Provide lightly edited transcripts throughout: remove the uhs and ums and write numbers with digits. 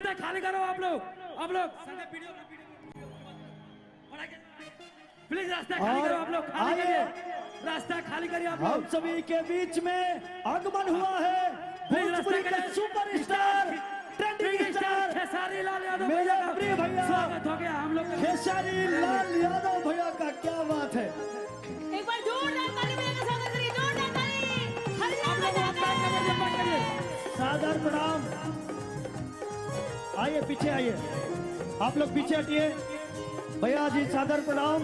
रास्ता खाली करो आप लोग प्लीज रास्ता खाली करो आप लोग, खाली करिए रास्ता, खाली करिए आप लोग। हम सभी के बीच में आगमन हुआ है भोजपुरी के superstar trending star Khesari Lal Yadav मेरे भैया का प्रिय भैया स्वागत हो गया हम लोग। खेसारी लाल यादव भैया का क्या बात है। एक बार जोरदार ताली बजाकर स्वागत करिए, जोरदार ताली। आप लोग हाथ करिए। सादर प्रणाम। आइए पीछे आइए, आप लोग पीछे हटिए। भैया जी सादर प्रणाम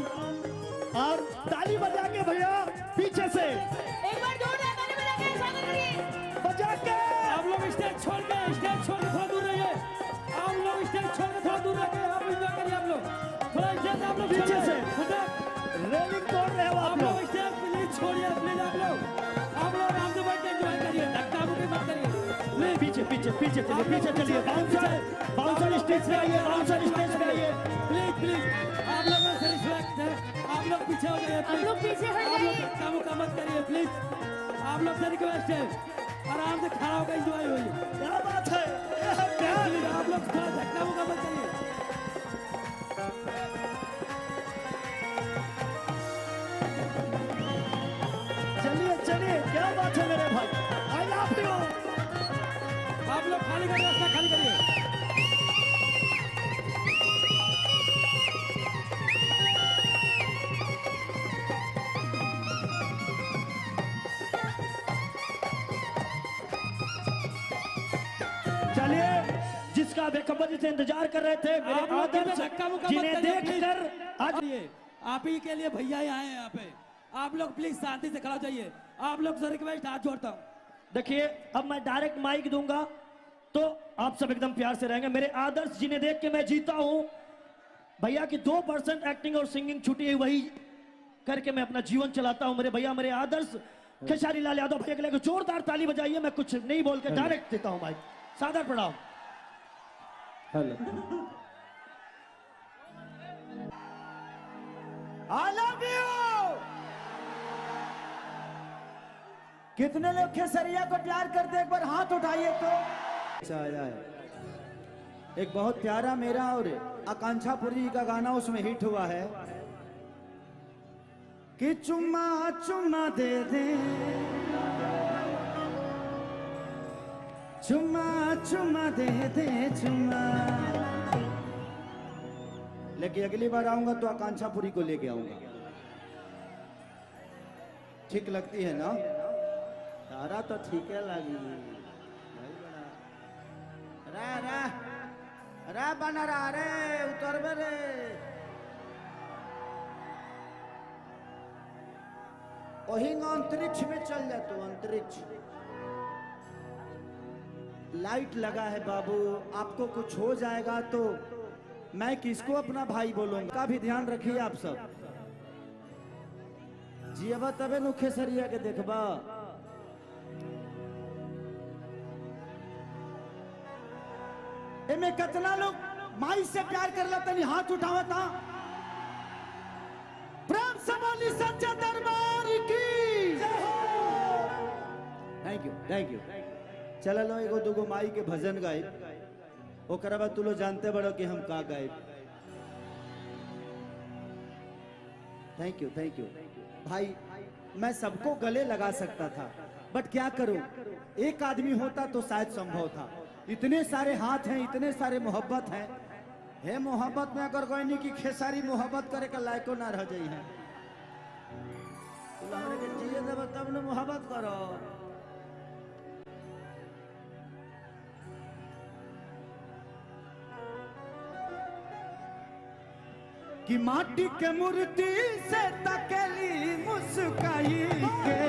और ताली बजा के भैया पीछे से एक बार जोरदार ताली बजाकर स्वागत करिए। बजा के आप लोग स्टेज छोड़ के थोड़ा दूर रहिए। आप लोग स्टेज छोड़ के थोड़ा दूर रहिए। आप एंजॉय करिए। आप लोग थोड़ा स्टेज आप लोग पीछे से से रेलिंग तोड़ रहे हो आप लोग स्टेज प्लीज छोड़िए, प्लीज आप लोग आराम से बैठ के एंजॉय करिए, धक्का मुक्की मत करिए। पीछे पीछे पीछे चलिए, पीछे चलिए। बाउंसर स्टेज पे आइए, बाउंसर स्टेज पे आइए। प्लीज आप लोग से रिस्पेक्ट है, आप लोग पीछे हो जाइए। आप लोग पीछे हट आप लोग जाइए। धक्का मुक्का मत करिए प्लीज। आप लोग से रिक्वेस्ट है, आराम से खड़ा होकर एंजॉय होइए। क्या बात है, ये है प्यार। प्लीज आप लोग थोड़ा धक्का मुक्का मत करिए। चलिए चलिए, क्या बात है मेरे भाई, आई लव यू। आप लोग खाली करिए, रास्ता खाली करिए। चलिए, जिसका बेखबर से इंतजार कर रहे थे मेरे आप लोग आदर्श धक्का मुक्का मत जिन्हें करिए, देखकर आज आप ही के लिए भैया ही आए हैं यहाँ पे। आप लोग प्लीज शांति से खड़ा हो जाइए। आप लोग से रिक्वेस्ट हाथ जोड़ता हूँ। देखिए, अब मैं डायरेक्ट माइक दूंगा तो आप सब एकदम प्यार से रहेंगे। मेरे आदर्श जिन्हें देख के मैं जीता हूं, भैया की 2% एक्टिंग और सिंगिंग छुट्टी है, वही करके मैं अपना जीवन चलाता हूं। मेरे भैया, मेरे आदर्श खेसारी लाल यादव भैया के लिए जोरदार ताली बजाइए। मैं कुछ नहीं बोल के डायरेक्ट देता हूं माइक। सादर प्रणाम। Hello, I love you. कितने लोग खेसरिया को प्यार करते, एक बार हाथ उठाइए तो। आया है एक बहुत प्यारा मेरा और आकांक्षा पुरी का गाना उसमें हिट हुआ है कि चुम्मा चुम्मा दे दे, चुम्मा चुम्मा दे दे चुम्मा। लेकिन अगली बार आऊंगा तो आकांक्षा पुरी को लेके आऊंगा। ठीक लगती है ना? तारा तो ठीक है लगी। रे बना रहा रे, उतर बे रे। वही अंतरिक्ष में चल जा तू, अंतरिक्ष। लाइट लगा है बाबू, आपको कुछ हो जाएगा तो मैं किसको अपना भाई बोलूंगा। का भी ध्यान रखिए आप सब। जियबा तबे नु खेसरिया के देखबा। एमे कितना लोग माई से प्यार कर लेते नहीं, हाथ उठावा था। प्रेम से बोली सच्चा दरबार की। Thank you, thank you. चल लो एगो दूगो माई के भजन गाए, ओकरा बाद तू लोग जानते बड़ो कि हम का गाए। थैंक यू, थैंक यू भाई। मैं सबको गले लगा सकता था, बट क्या करूं, एक आदमी होता तो शायद संभव था। इतने सारे हाथ हैं, इतने सारे मोहब्बत हैं। हे मोहब्बत में अगर कोई नहीं कि खेसारी मोहब्बत करे का लायको ना रह जाई है। तो हमरे के जिए देब तब न मोहब्बत करो। कि माटी के मूर्ति से तकली मुस्काई के